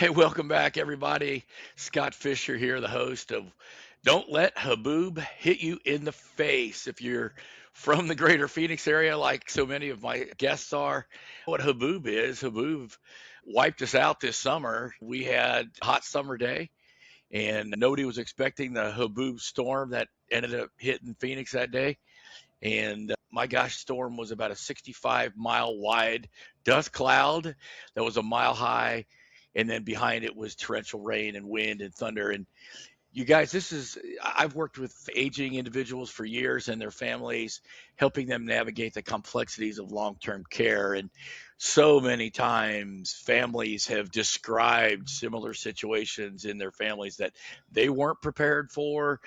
Hey, welcome back, everybody. Scott Fischer here, the host of Don't Let Haboob Hit You in the Face. If you're from the greater Phoenix area, like so many of my guests are, what Haboob is, Haboob wiped us out this summer. We had a hot summer day, and nobody was expecting the Haboob storm that ended up hitting Phoenix that day. And my gosh, storm was about a 65-mile wide dust cloud that was a mile high. And then behind it was torrential rain and wind and thunder. And you guys, I've worked with aging individuals for years and their families, helping them navigate the complexities of long term care. And so many times, families have described similar situations in their families that they weren't prepared for.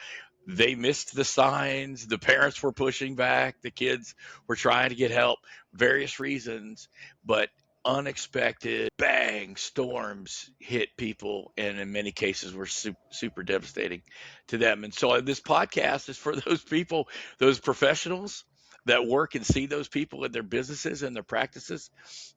They missed the signs. The parents were pushing back. The kids were trying to get help, various reasons, but unexpected bang storms hit people, and in many cases were super devastating to them. And so this podcast is for those people, those professionals that work and see those people in their businesses and their practices.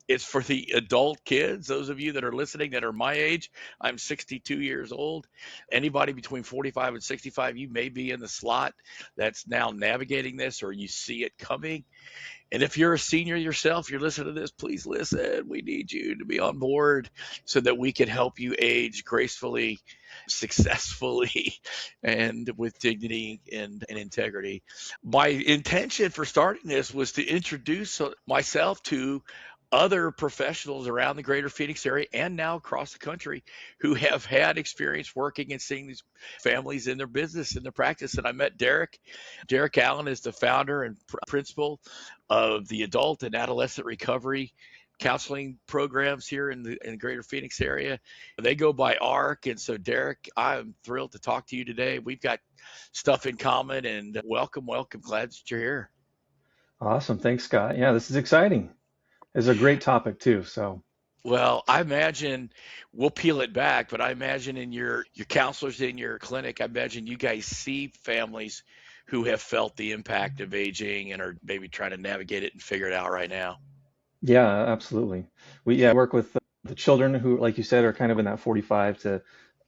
It's for the adult kids, those of you that are listening that are my age. I'm 62 years old. Anybody between 45 and 65, you may be in the slot that's now navigating this, or you see it coming. And if you're a senior yourself, you're listening to this, please listen. We need you to be on board so that we can help you age gracefully, successfully, and with dignity and integrity. My intention for starting this was to introduce myself to other professionals around the greater Phoenix area and now across the country who have had experience working and seeing these families in their business, in their practice. And I met Derek. Derek Allen is the founder and principal of the adult and adolescent recovery counseling programs here in the greater Phoenix area. They go by AARC. And so, Derek, I'm thrilled to talk to you today. We've got stuff in common, and welcome, welcome. Glad that you're here. Awesome. Thanks, Scott. Yeah, this is exciting. It's a great topic too. So, Well, I imagine we'll peel it back, but I imagine in your counselors in your clinic, I imagine you guys see families who have felt the impact of aging and are maybe trying to navigate it and figure it out right now. yeah, absolutely. We work with the children who, like you said, are kind of in that 45 to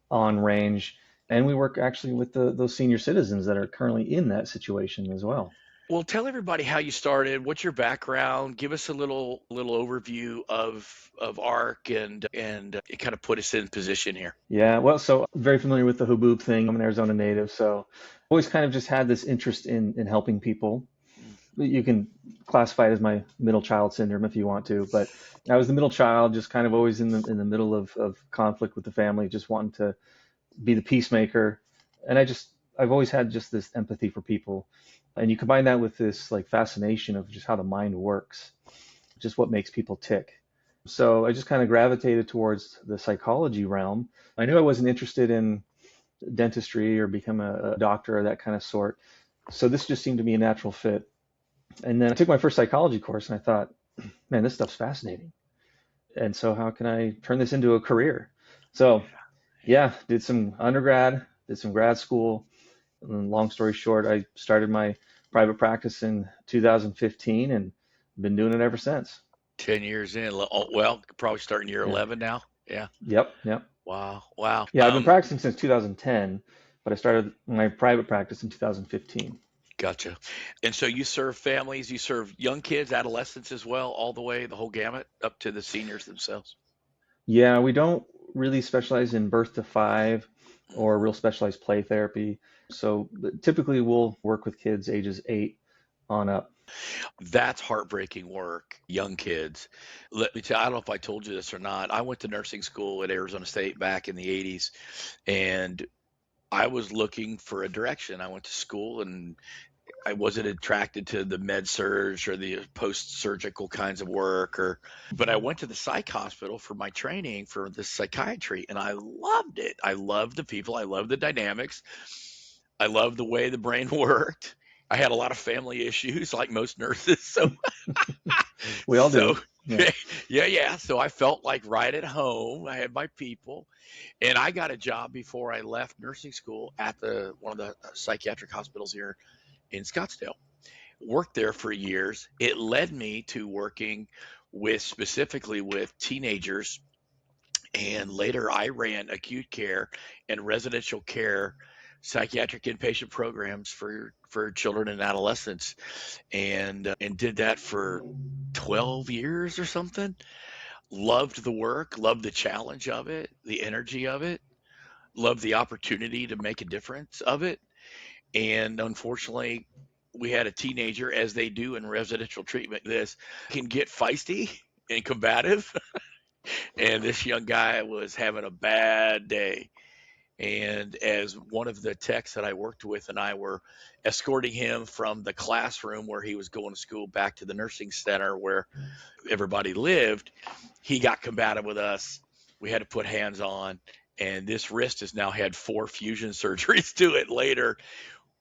on range, and we work actually with those senior citizens that are currently in that situation as well. Well, tell everybody how you started, what's your background, give us a little overview of ARC and it kind of put us in position here. Yeah, well, so very familiar with the Haboob thing. I'm an Arizona native, so always kind of just had this interest in helping people. You can classify it as my middle child syndrome if you want to, but I was the middle child, just kind of always in the middle of conflict with the family, just wanting to be the peacemaker. And I've always had just this empathy for people. And you combine that with this like fascination of just how the mind works, just what makes people tick. So I just kind of gravitated towards the psychology realm. I knew I wasn't interested in dentistry or become a doctor or that kind of sort. So this just seemed to be a natural fit. And then I took my first psychology course and I thought, man, this stuff's fascinating. And so how can I turn this into a career? So yeah, did some undergrad, did some grad school. And long story short, I started my private practice in 2015 and been doing it ever since. 10 years in, well, probably starting year Yeah. 11 now. Yeah. Yep. Wow. Wow. Yeah, I've been practicing since 2010, but I started my private practice in 2015. Gotcha. And so you serve families, you serve young kids, adolescents as well, all the way, the whole gamut, up to the seniors themselves. Yeah, we don't really specialize in birth to five or real specialized play therapy. So typically we'll work with kids ages 8 on up. That's heartbreaking work, young kids. Let me tell you, I don't know if I told you this or not. I went to nursing school at Arizona State back in the 80s, and I was looking for a direction. I went to school and I wasn't attracted to the med surge or the post-surgical kinds of work but I went to the psych hospital for my training for the psychiatry and I loved it. I loved the people, I loved the dynamics. I loved the way the brain worked. I had a lot of family issues like most nurses. So We all so do. Yeah. yeah. So I felt like right at home. I had my people. And I got a job before I left nursing school at the one of the psychiatric hospitals here in Scottsdale. Worked there for years. It led me to working with specifically with teenagers And later, I ran acute care and residential care psychiatric inpatient programs for children and adolescents, and did that for 12 years or something. Loved the work, loved the challenge of it, the energy of it, loved the opportunity to make a difference of it. And unfortunately, we had a teenager, as they do in residential treatment. This can get feisty and combative. And this young guy was having a bad day. And as one of the techs that I worked with and I were escorting him from the classroom where he was going to school back to the nursing center where everybody lived, he got combative with us. We had to put hands on, and this wrist has now had 4 fusion surgeries to it later.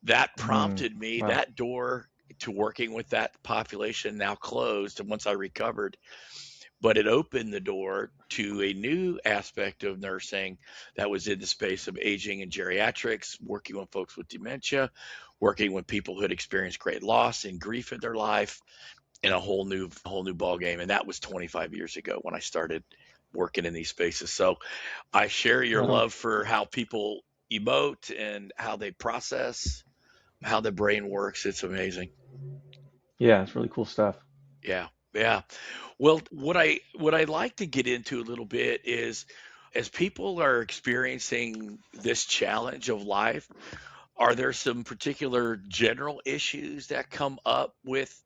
That Mm, prompted me, wow. that door to working with that population now closed. And once I recovered, but it opened the door to a new aspect of nursing that was in the space of aging and geriatrics, working with folks with dementia, working with people who had experienced great loss and grief in their life, in a whole new ball game. And that was 25 years ago when I started working in these spaces. So I share your Right on. love for how people emote and how they process, how the brain works. It's amazing. Yeah, it's really cool stuff. Yeah. Yeah. Well, what I like to get into a little bit is, as people are experiencing this challenge of life, are there some particular general issues that come up with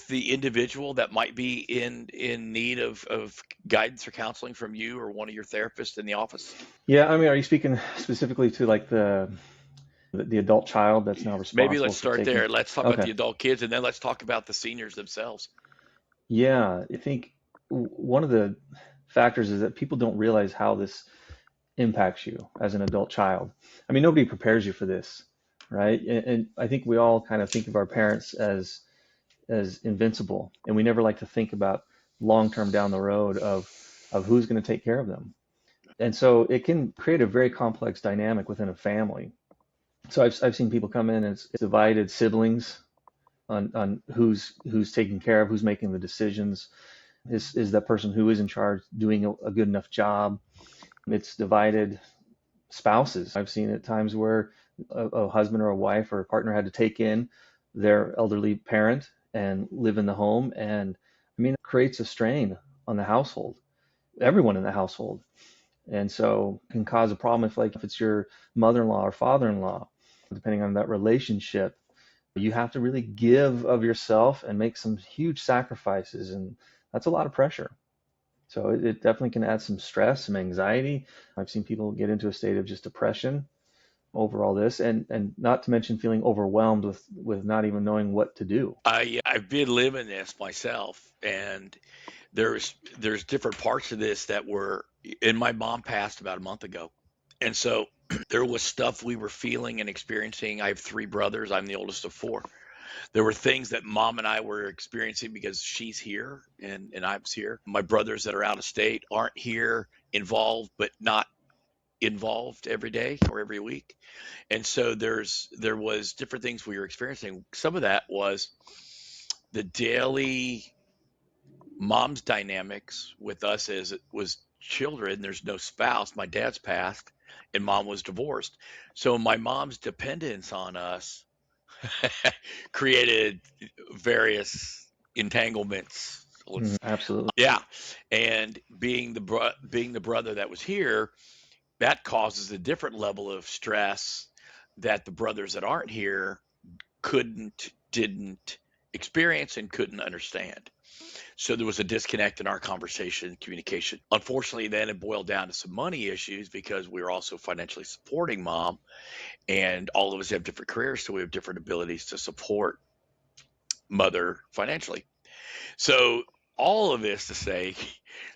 the individual that might be in need of guidance or counseling from you or one of your therapists in the office? Yeah, I mean, are you speaking specifically to like the adult child that's now Maybe responsible let's for start taking? there. Let's talk about Okay. the adult kids, and then let's talk about the seniors themselves. Yeah, I think one of the factors is that people don't realize how this impacts you as an adult child. I mean, nobody prepares you for this, right? And I think we all kind of think of our parents as invincible, and we never like to think about long term down the road of who's going to take care of them. And so it can create a very complex dynamic within a family. So I've seen people come in and it's divided siblings on who's taking care of, who's making the decisions. Is that person who is in charge doing a good enough job? It's divided spouses. I've seen at times where a husband or a wife or a partner had to take in their elderly parent and live in the home. And I mean, it creates a strain on the household, everyone in the household. And so can cause a problem if it's your mother-in-law or father-in-law, depending on that relationship. You have to really give of yourself and make some huge sacrifices, and that's a lot of pressure. So it definitely can add some stress, some anxiety. I've seen people get into a state of just depression over all this, and not to mention feeling overwhelmed with not even knowing what to do. I've been living this myself, and there's different parts of this that were, and my mom passed about a month ago, and so there was stuff we were feeling and experiencing. I have 3 brothers. I'm the oldest of 4. There were things that mom and I were experiencing because she's here and I'm here. My brothers that are out of state aren't here, involved, but not involved every day or every week. And so there was different things we were experiencing. Some of that was the daily mom's dynamics with us as it was children. There's no spouse. My dad's passed and mom was divorced. So my mom's dependence on us created various entanglements. Mhm, Let's, absolutely. yeah. And being the brother that was here, that causes a different level of stress that the brothers that aren't here didn't experience and couldn't understand. So there was a disconnect in our conversation, communication. Unfortunately, then it boiled down to some money issues because we were also financially supporting mom, and all of us have different careers, so we have different abilities to support mother financially. So all of this to say,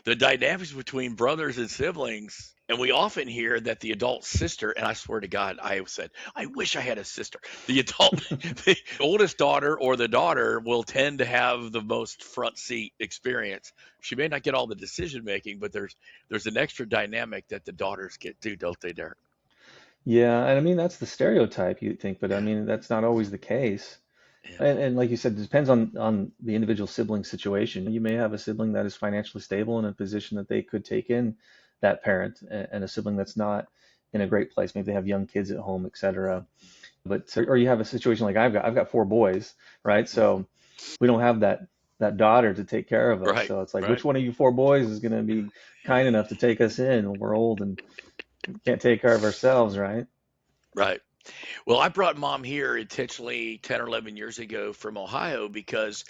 the dynamics between brothers and siblings, and we often hear that the adult sister, and I swear to God, I have said, I wish I had a sister. The adult, the oldest daughter or the daughter will tend to have the most front seat experience. She may not get all the decision making, but there's an extra dynamic that the daughters get too, don't they, Derek? Yeah, and I mean that's the stereotype you'd think, but I Yeah, mean that's not always the case. yeah, And like you said, it depends on the individual sibling situation. You may have a sibling that is financially stable in a position that they could take in that parent and a sibling that's not in a great place. Maybe they have young kids at home, etc. But or you have a situation like I've got four boys, right? So we don't have that daughter to take care of us. Right, So it's like, right, which one of you four boys is going to be kind enough to take us in when we're old and can't take care of ourselves, right? right. Well, I brought mom here intentionally 10 or 11 years ago from Ohio because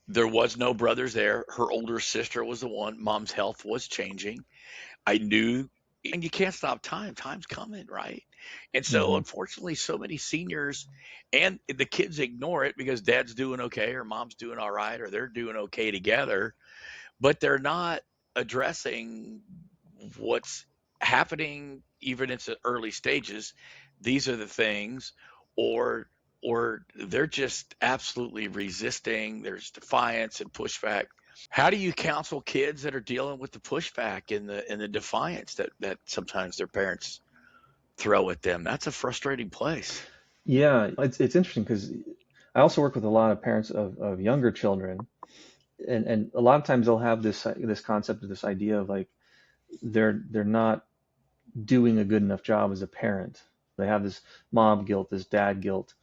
there was no brothers there. Her older sister was the one. Mom's health was changing. I knew, and you can't stop time. Time's coming, right? And so, Hmm. unfortunately, so many seniors and the kids ignore it because dad's doing okay or mom's doing all right or they're doing okay together, but they're not addressing what's happening even in the early stages. These are the things, or they're just absolutely resisting. There's defiance and pushback. How do you counsel kids that are dealing with the pushback and the defiance that sometimes their parents throw at them? That's a frustrating place. Yeah, it's interesting because I also work with a lot of parents of younger children, and a lot of times they'll have this concept of this idea of like they're not doing a good enough job as a parent. They have this mom guilt, this dad guilt,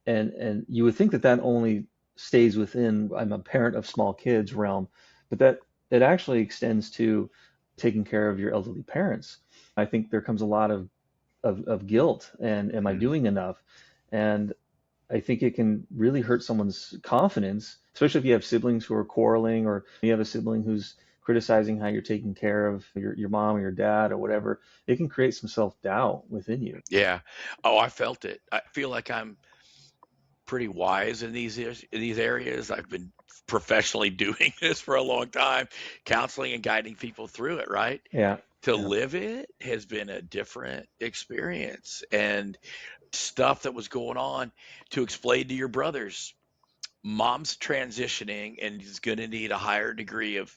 and you would think that that only stays within I'm a parent of small kids realm, but that it actually extends to taking care of your elderly parents. I think there comes a lot of guilt and am I Mm. doing enough? And I think it can really hurt someone's confidence, especially if you have siblings who are quarreling or you have a sibling who's criticizing how you're taking care of your mom or your dad or whatever. It can create some self-doubt within you. Yeah. Oh, I felt it. I feel like I'm pretty wise in these areas. I've been professionally doing this for a long time, counseling and guiding people through it, right? Yeah. To Yeah. live it has been a different experience and stuff that was going on to explain to your brothers. Mom's transitioning and is going to need a higher degree of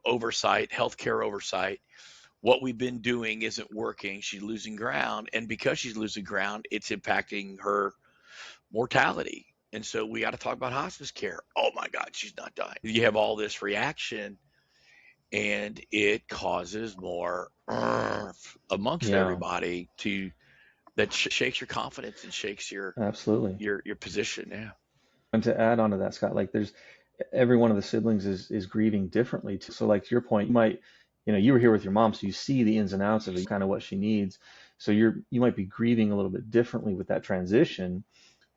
oversight, healthcare oversight. What we've been doing isn't working. She's losing ground. And because she's losing ground, it's impacting her mortality. And so we got to talk about hospice care. Oh my God, she's not dying. You have all this reaction and it causes more amongst Yeah. everybody to that shakes your confidence and shakes Absolutely. your position. Yeah. And to add on to that, Scott, like there's every one of the siblings is grieving differently too. So like to your point, you might, you were here with your mom, so you see the ins and outs of it, kind of what she needs. So you might be grieving a little bit differently with that transition.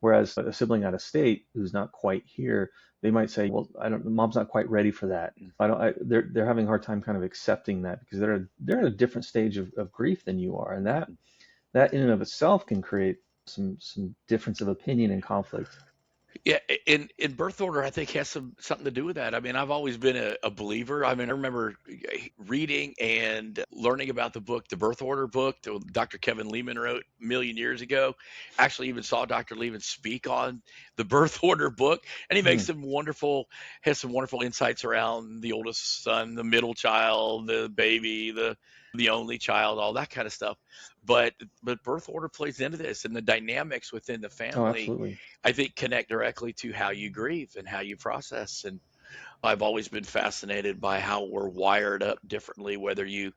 Whereas a sibling out of state who's not quite here, they might say, well, I don't, mom's not quite ready for that. They're having a hard time kind of accepting that because they're at a different stage of grief than you are. And that in and of itself can create some difference of opinion and conflict. Yeah, in birth order, I think has something to do with that. I mean, I've always been a believer. I mean, I remember reading and learning about the book, the birth order book that Dr. Kevin Leman wrote a million years ago. Actually, even saw Dr. Leman speak on the birth order book, and he Hmm. makes has some wonderful insights around the oldest son, the middle child, the baby, the only child, all that kind of stuff. But birth order plays into this, and the dynamics within the Oh, family absolutely. I think connect directly to how you grieve and how you process. And I've always been fascinated by how we're wired up differently, whether you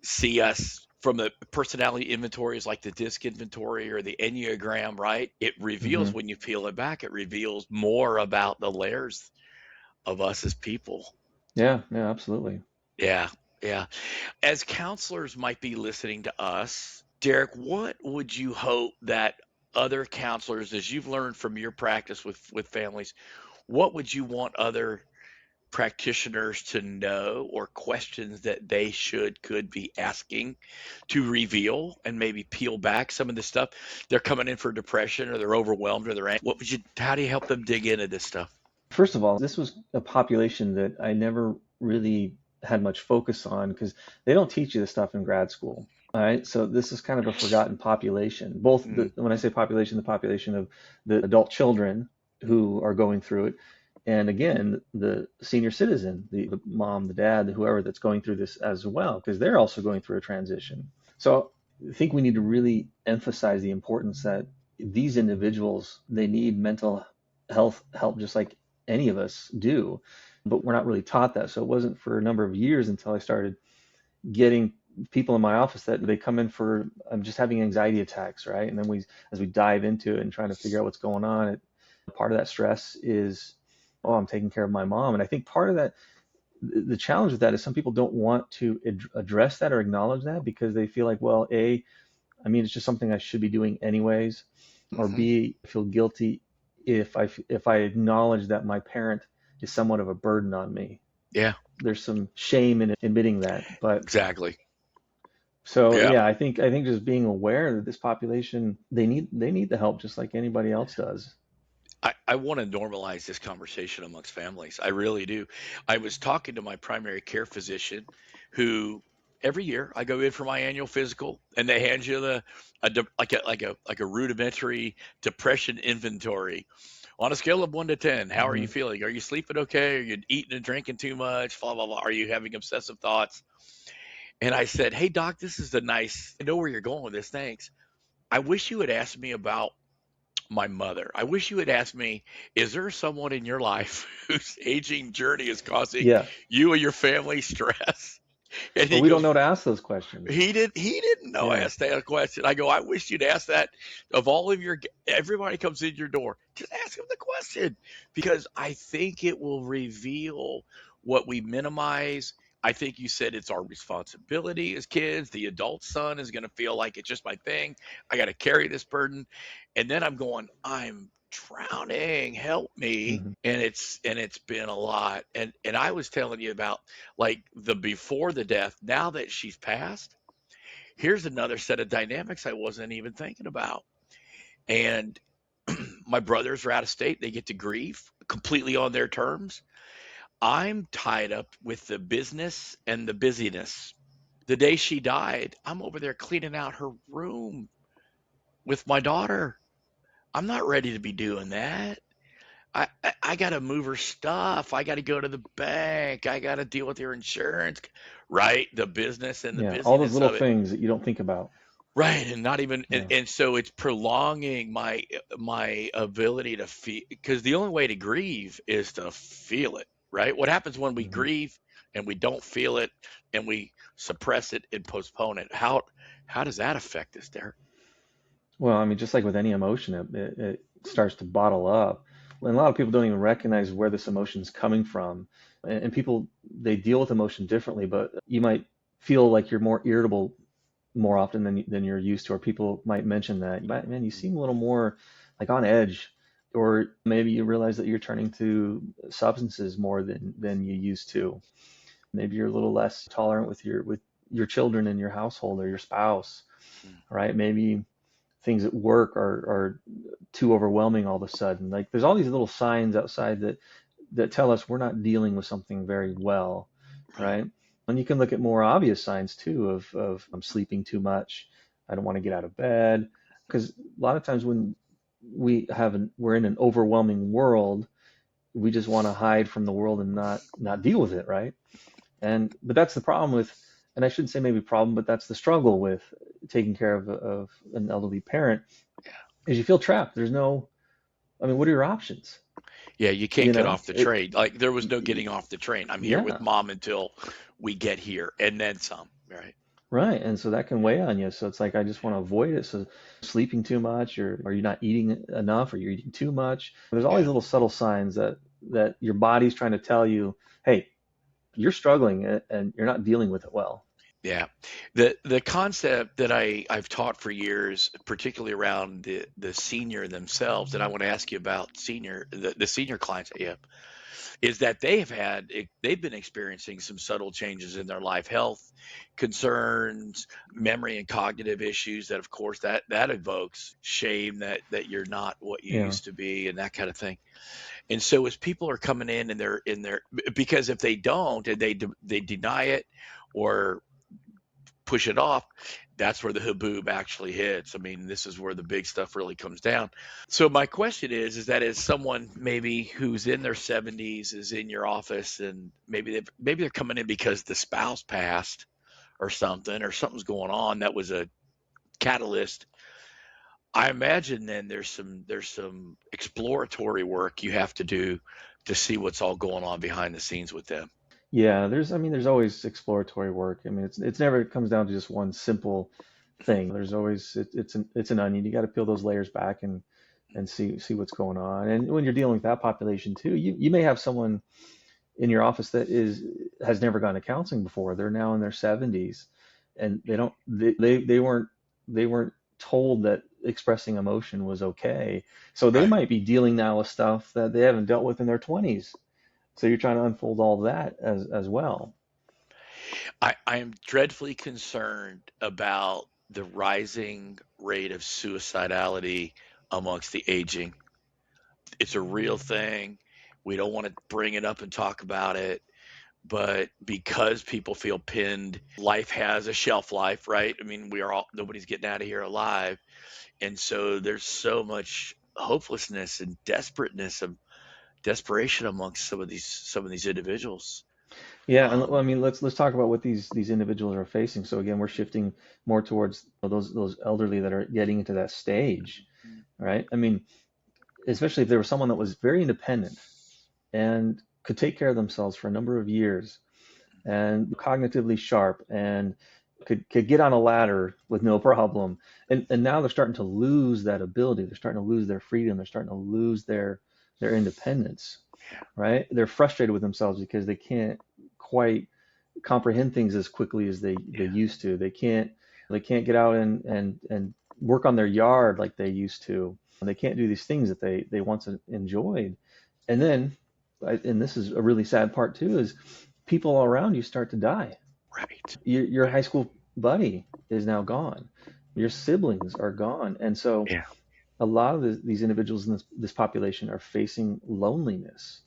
see us from the personality inventories like the disc inventory or the Enneagram, right? It Hmm. reveals when you peel it back, it reveals more about the layers of us as people. Yeah, yeah, absolutely. Yeah. Yeah. As counselors might be listening to us, Derek, what would you hope that other counselors, as you've learned from your practice with families, what would you want other practitioners to know or questions that they could be asking to reveal and maybe peel back some of the stuff they're coming in for depression or they're overwhelmed or they're angry? How do you help them dig into this stuff? First of all, this was a population that I never really had much focus on because they don't teach you this stuff in grad school. All right, so this is kind of a forgotten population. Both Mm, when I say population, the population of the adult children who are going through it, and again, the senior citizen, the mom, the dad, whoever that's going through this as well, because they're also going through a transition. So I think we need to really emphasize the importance that these individuals, they need mental health help just like any of us do, but we're not really taught that. So it wasn't for a number of years until I started getting people in my office that they come in for just having anxiety attacks, right? And then as we dive into it and trying to figure out what's going on, part of that stress is, oh, I'm taking care of my mom. And I think part of that, the challenge with that is some people don't want to address that or acknowledge that because they feel like, well, A, I mean, it's just something I should be doing anyways, or Hmm. B, I feel guilty if I acknowledge that my parent is somewhat of a burden on me. Yeah, There's some shame in admitting that, but exactly. so Yeah. yeah, I think just being aware that this population they need the help just like anybody else does. I want to normalize this conversation amongst families. I really do. I was talking to my primary care physician who every year I go in for my annual physical and they hand you like a rudimentary depression inventory on a scale of 1 to 10. How are you Hmm. feeling? Are you sleeping okay? Are you eating and drinking too much? Blah blah blah. Are you having obsessive thoughts? And I said, "Hey doc, this is a nice I know where you're going with this. Thanks. I wish you had asked me about my mother. I wish you had asked me, is there someone in your life whose aging journey is causing Yeah, you and your family stress?" And but he we don't goes, know to ask those questions. he didn't know I Yeah. asked that question. I go, I wish you'd ask that of all of your everybody comes in your door. Just ask them the question because I think it will reveal what we minimize. I think you said it's our responsibility as kids. The adult son is going to feel like it's just my thing. I got to carry this burden. And then I'm going, I'm drowning, help me. Hmm. And it's been a lot. And I was telling you about like the before the death, now that she's passed, here's another set of dynamics I wasn't even thinking about. And my brothers are out of state. They get to grieve completely on their terms. I'm tied up with the business and the busyness. The day she died, I'm over there cleaning out her room with my daughter. I'm not ready to be doing that. I got to move her stuff. I got to go to the bank. I got to deal with her insurance, right? The business and the Yeah, all those busyness little of it. things that you don't think about. Right, and not even Yeah. and so it's prolonging my ability to feel because the only way to grieve is to feel it, right? What happens when we Hmm. grieve and we don't feel it and we suppress it and postpone it? How does that affect us, Derek? Well, I mean, just like with any emotion, it starts to bottle up. And a lot of people don't even recognize where this emotion is coming from. And people, they deal with emotion differently, but you might feel like you're more irritable more often than you're used to, or people might mention that, man, you seem a little more like on edge, or maybe you realize that you're turning to substances more than you used to. Maybe you're a little less tolerant with your children in your household or your spouse, Mm. right? Maybe things at work are too overwhelming all of a sudden. Like there's all these little signs outside that tell us we're not dealing with something very well, Right. right? And you can look at more obvious signs too of I'm sleeping too much, I don't want to get out of bed, because a lot of times when we're in an overwhelming world, we just want to hide from the world and not deal with it, right? And but that's the problem with, and I shouldn't say maybe problem, but that's the struggle with taking care of an elderly parent, Yeah. is you feel trapped. There's no, I mean, what are your options? Yeah, you can't You get know, off the train. Like there was no y- getting off the train. I'm here with yeah, mom until we get here and then some, right? right. And so that can weigh on you. So it's like I just want to avoid it. So sleeping too much, or are you not eating enough, or you're eating too much? There's all these Yeah. little subtle signs that your body's trying to tell you, hey, you're struggling and you're not dealing with it well. Yeah. The concept that I've taught for years, particularly around the senior themselves, that I want to ask you about the senior clients that you have, is that they've been experiencing some subtle changes in their life, health concerns, memory and cognitive issues that of course that evokes shame that you're not what you Yeah. used to be and that kind of thing. And so as people are coming in and they're in their because if they don't and they deny it or push it off, that's where the haboob actually hits. I mean, this is where the big stuff really comes down. So my question is that as someone maybe who's in their 70s is in your office and maybe they're coming in because the spouse passed or something's going on that was a catalyst. I imagine then there's some exploratory work you have to do to see what's all going on behind the scenes with them. Yeah, there's always exploratory work. I mean, it's never it comes down to just one simple thing. There's always it's an onion. You got to peel those layers back and see what's going on. And when you're dealing with that population too, you may have someone in your office that is has never gone to counseling before. They're now in their 70s, and they weren't told that expressing emotion was okay. So they Right. might be dealing now with stuff that they haven't dealt with in their 20s. So you're trying to unfold all that as well. I am dreadfully concerned about the rising rate of suicidality amongst the aging. It's a real thing. We don't want to bring it up and talk about it, but because people feel pinned, life has a shelf life, right? I mean, nobody's getting out of here alive. And so there's so much hopelessness and desperation amongst some of these individuals. Yeah, and Um, I mean, let's talk about what these individuals are facing. So again, we're shifting more towards those elderly that are getting into that stage, right? I mean, especially if there was someone that was very independent and could take care of themselves for a number of years and cognitively sharp and could get on a ladder with no problem. And now they're starting to lose that ability. They're starting to lose their freedom. They're starting to lose their independence, yeah, right? They're frustrated with themselves because they can't quite comprehend things as quickly as they yeah, used to. They can't get out and work on their yard like they used to. They can't do these things that they once enjoyed. And then, and this is a really sad part too, is people around you start to die. right, Your right, high school buddy is now gone. Your siblings are gone. And so yeah. a lot of these individuals in this population are facing loneliness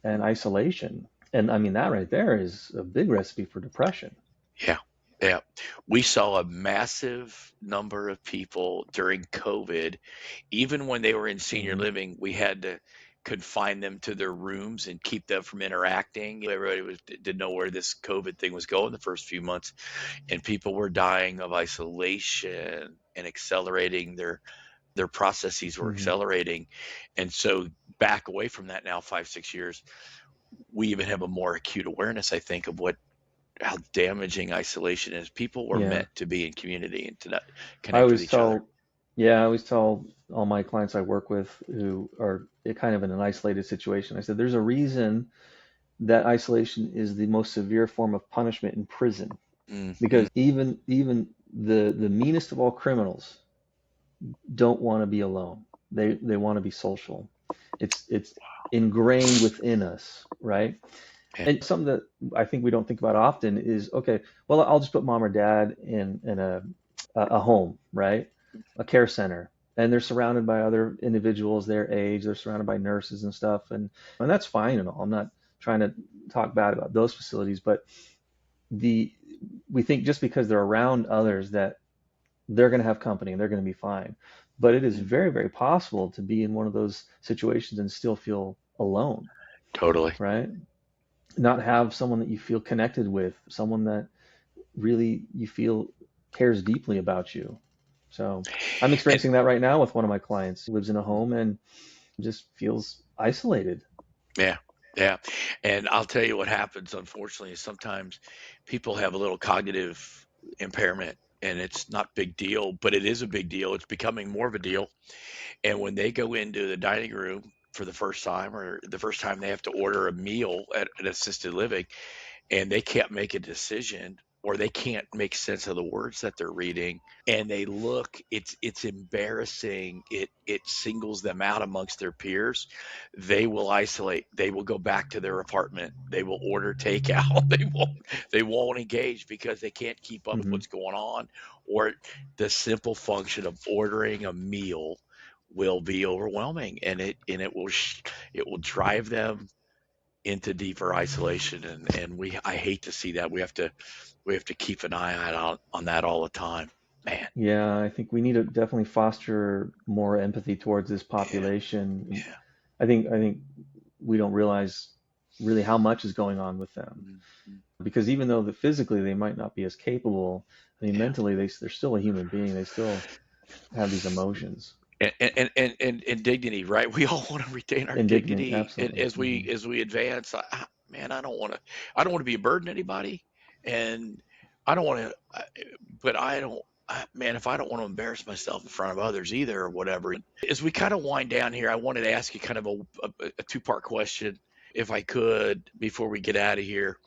and Mhm. isolation. And I mean, that right there is a big recipe for depression. Yeah, yeah. We saw a massive number of people during COVID. Even when they were in senior Hmm. living, we had to confine them to their rooms and keep them from interacting. Everybody didn't know where this COVID thing was going the first few months, and people were dying of isolation and accelerating their processes were Hmm. accelerating. And so back away from that now 5 6 years, we even have a more acute awareness, I think, of what how damaging isolation is. People were Yeah. meant to be in community and to not I connect with always each other. tell, yeah, I always tell all my clients I work with who are kind of in an isolated situation. I said, there's a reason that isolation is the most severe form of punishment in prison, Hmm. because even the meanest of all criminals don't want to be alone. They want to be social. It's ingrained within us, right? Yeah. And something that I think we don't think about often is, okay, well, I'll just put mom or dad in a home, right? A care center. And they're surrounded by other individuals their age. They're surrounded by nurses and stuff, and that's fine and all. I'm not trying to talk bad about those facilities, but the we think just because they're around others that they're going to have company and they're going to be fine. But it is Mm, very, very possible to be in one of those situations and still feel alone, totally. right? Not have someone that you feel connected with, someone that really you feel cares deeply about you. So I'm And experiencing that right now with one of my clients who lives in a home and just feels isolated. yeah, yeah. And I'll tell you what happens, unfortunately, is sometimes people have a little cognitive impairment and it's not big deal, but it is a big deal. It's becoming more of a deal. And when they go into the dining room for the first time or the first time they have to order a meal at an assisted living, and they can't make a decision or they can't make sense of the words that they're reading and they look, it's embarrassing, it singles them out amongst their peers. They will isolate, they will go back to their apartment, they will order takeout, they won't engage because they can't keep up with Hmm. what's going on, or the simple function of ordering a meal will be overwhelming, and it will drive them into deeper isolation, and I hate to see that. We have to keep an eye out on that all the time. Man, Yeah, I think we need to definitely foster more empathy towards this yeah, population. yeah. I think we don't realize really how much is going on with them, Mhm. because even though physically they might not be as capable, I mean Yeah. mentally they're still a human being. They still have these emotions. And dignity, right? We all want to retain our Indignant, dignity, and absolutely. as we Hmm. as we advance. man, I don't want to be a burden to anybody, and I don't want to, but I don't. Man, if I don't want to embarrass myself in front of others either, or whatever. As we kind of wind down here, I wanted to ask you kind of a two-part question, if I could, before we get out of here.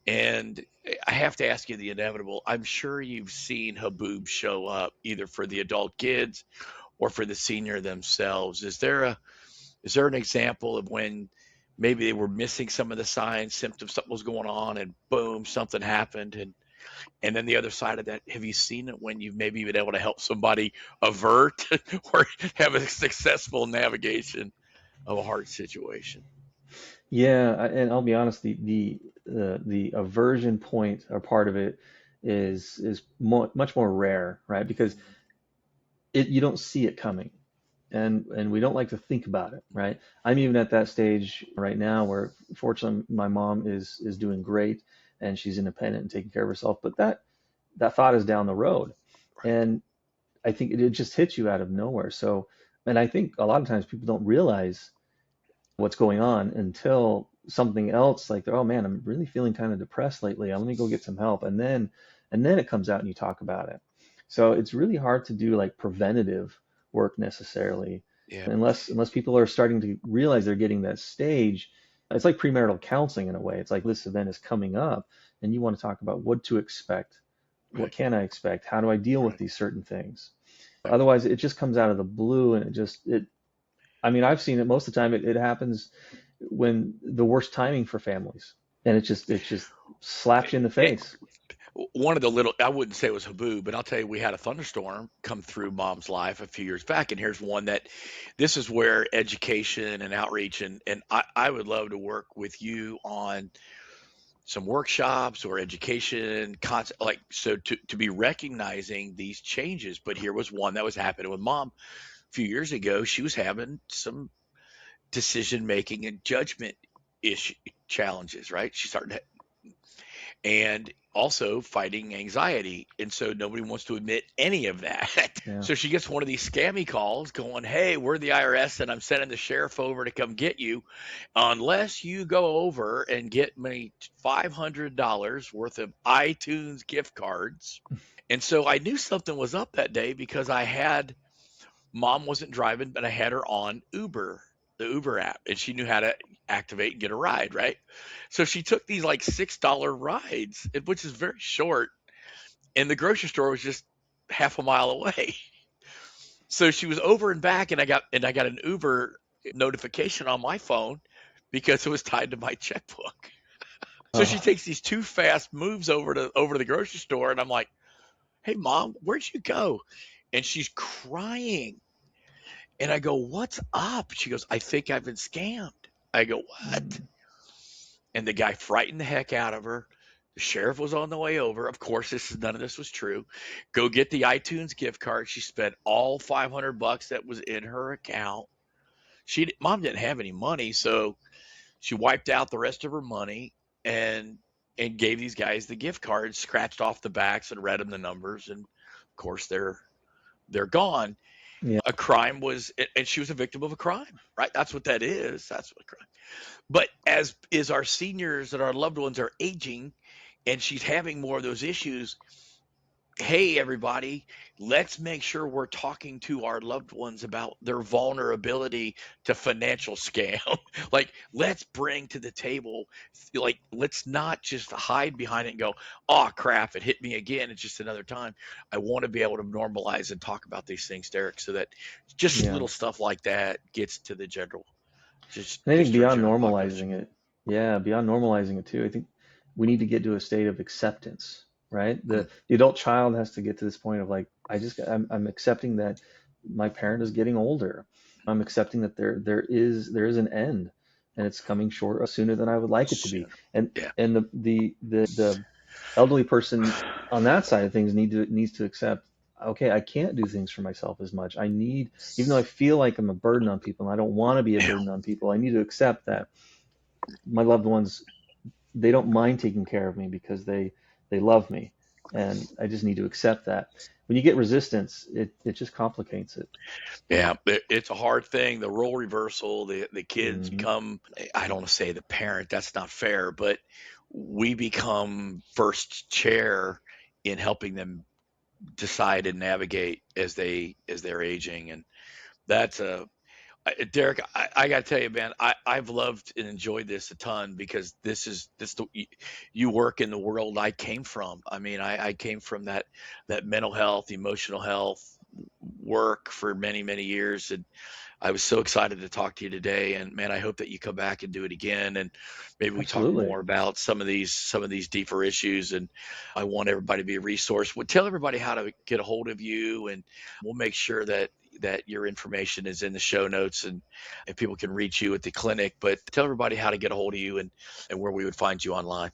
And I have to ask you the inevitable. I'm sure you've seen Haboob show up either for the adult kids or for the senior themselves. Is there an example of when maybe they were missing some of the signs, symptoms, something was going on, and boom, something happened, and then the other side of that, have you seen it when you've maybe been able to help somebody avert or have a successful navigation of a hard situation? Yeah, and I'll be honest, the aversion point or part of it is much more rare, right? Because you don't see it coming, and we don't like to think about it, right? I'm even at that stage right now where fortunately my mom is doing great and she's independent and taking care of herself, but that thought is down the road, Right. and I think it just hits you out of nowhere. So, and I think a lot of times people don't realize what's going on until something else like, oh man, I'm really feeling kind of depressed lately. Let me go get some help. And then it comes out and you talk about it. So it's really hard to do like preventative work necessarily Yeah. unless people are starting to realize they're getting that stage. It's like premarital counseling in a way. It's like this event is coming up and you want to talk about what to expect. What Right. can I expect? How do I deal with Right. these certain things? Right. Otherwise, it just comes out of the blue and I mean, I've seen it most of the time. It happens when the worst timing for families, and it just slaps you in the face. One of the little, I wouldn't say it was Haboob, but I'll tell you, we had a thunderstorm come through mom's life a few years back. And here's one that this is where education and outreach, and I would love to work with you on some workshops or education concept, like, so to be recognizing these changes. But here was one that was happening with mom a few years ago. She was having some decision making and judgment issue challenges, right? She started and also fighting anxiety. And so nobody wants to admit any of that. Yeah, So she gets one of these scammy calls going, "Hey, we're the IRS and I'm sending the sheriff over to come get you unless you go over and get me $500 worth of iTunes gift cards." And so I knew something was up that day because I had mom wasn't driving, but I had her on Uber, the Uber app, and she knew how to activate and get a ride, right? So she took these like $6 rides, which is very short, and the grocery store was just half a mile away. So she was over and back, and I got an Uber notification on my phone because it was tied to my checkbook. So she oh, takes these two fast moves over to the grocery store, and I'm like, "Hey, mom, where'd you go?" And she's crying. And I go, "What's up?" She goes, "I think I've been scammed." I go, "What?" mm, And the guy frightened the heck out of her. The sheriff was on the way over. Of course, none of this was true. Go get the iTunes gift card. She spent all 500 bucks that was in her account. Mom didn't have any money, so she wiped out the rest of her money and gave these guys the gift cards, scratched off the backs and read them the numbers, and of course they're gone. yeah, A crime was, and she was a victim of a crime, right? That's what that is. That's what crime. But as is our seniors and our loved ones are aging, and she's having more of those issues, hey, everybody, let's make sure we're talking to our loved ones about their vulnerability to financial scam. Like, let's bring to the table, like, let's not just hide behind it and go, oh, crap, it hit me again. It's just another time. I want to be able to normalize and talk about these things, Derek, so that just yeah. little stuff like that gets to the general, And I think just our beyond general population. normalizing it, yeah, beyond normalizing it too, I think we need to get to a state of acceptance, right? Mm, The adult child has to get to this point of like, I'm accepting that my parent is getting older. I'm accepting that there is an end, and it's coming short sooner than I would like it to be. soon. And Yeah. and the elderly person on that side of things needs to accept, okay, I can't do things for myself as much. I need, even though I feel like I'm a burden on people and I don't want to be a Yeah. burden on people, I need to accept that my loved ones, they don't mind taking care of me because they love me. And I just need to accept that. When you get resistance, it just complicates it. Yeah, it's a hard thing. The role reversal, the kids Hmm. become, I don't want to say the parent, that's not fair, but we become first chair in helping them decide and navigate as they're aging. And that's Derek, I got to tell you, man, I've loved and enjoyed this a ton because you work in the world I came from. I mean, I came from that mental health, emotional health work for many, many years. And I was so excited to talk to you today. And man, I hope that you come back and do it again. And maybe we talk Absolutely. more about some of these deeper issues. And I want everybody to be a resource. Well, tell everybody how to get a hold of you, and we'll make sure that your information is in the show notes and people can reach you at the clinic. But tell everybody how to get a hold of you and where we would find you online.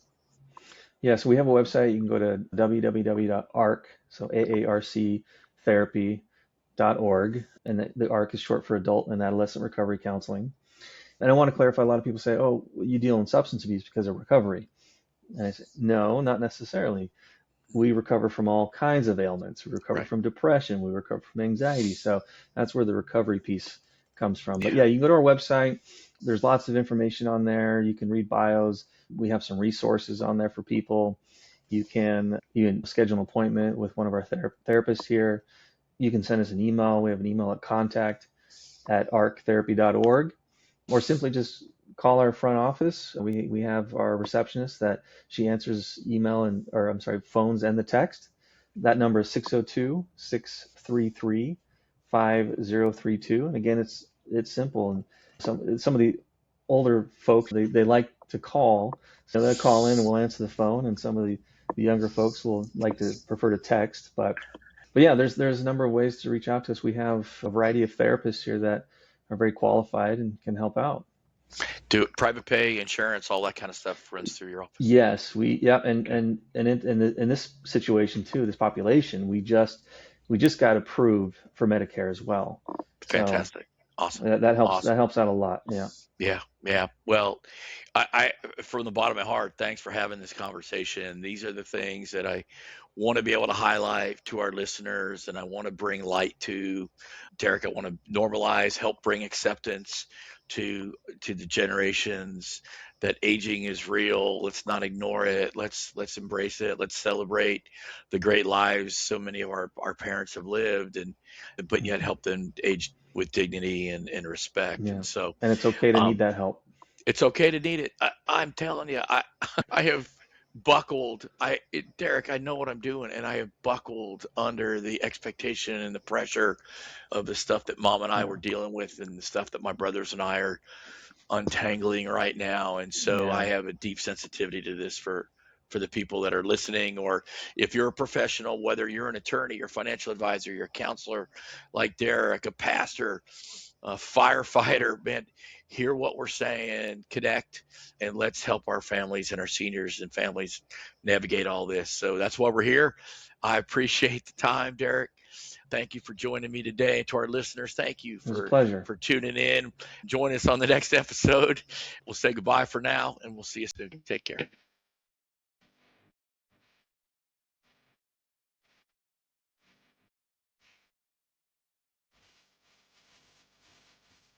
Yeah, so we have a website. You can go to www.arc, so AARC Therapy.org, and the ARC is short for Adult and Adolescent Recovery Counseling. And I want to clarify, a lot of people say, oh, you deal in substance abuse because of recovery. And I say, no, not necessarily. We recover from all kinds of ailments. We recover Right. from depression. We recover from anxiety. So that's where the recovery piece comes from. But Yeah. yeah, you can go to our website. There's lots of information on there. You can read bios. We have some resources on there for people. You can schedule an appointment with one of our therapists here. You can send us an email. We have an email at contact@arctherapy.org, or simply just call our front office. We have our receptionist that she answers email and, or I'm sorry, phones and the text. That number is 602-633-5032. And again, it's simple. And some of the older folks, they like to call. So they'll call in and we'll answer the phone. And some of the younger folks will like to prefer to text. But yeah, there's a number of ways to reach out to us. We have a variety of therapists here that are very qualified and can help out. Do it, private pay, insurance, all that kind of stuff runs through your office. Yes, yeah, Okay. in this situation too, this population, we just got approved for Medicare as well. So Fantastic. Awesome. that Awesome. helps out a lot. Yeah. Yeah, yeah. Well, from the bottom of my heart, thanks for having this conversation. These are the things that I want to be able to highlight to our listeners, and I want to bring light to. Derek, I want to normalize, help bring acceptance to the generations that aging is real. Let's not ignore it. Let's embrace it. Let's celebrate the great lives so many of our parents have lived, and but yet Mhm. help them age with dignity and respect. Yeah. And so And it's okay to need um, that help. it's okay to need it. I'm telling you, I have buckled. Derek, I know what I'm doing, and I have buckled under the expectation and the pressure of the stuff that Mom and I Yeah. were dealing with, and the stuff that my brothers and I are untangling right now. And so I Yeah. have a deep sensitivity to this for the people that are listening, or if you're a professional, whether you're an attorney, your financial advisor, you're a counselor like Derek, a pastor, a firefighter, man, hear what we're saying, connect, and let's help our families and our seniors and families navigate all this. So that's why we're here. I appreciate the time, Derek. Thank you for joining me today. To our listeners, thank you It was a pleasure. for tuning in. Join us on the next episode. We'll say goodbye for now, and we'll see you soon. Take care.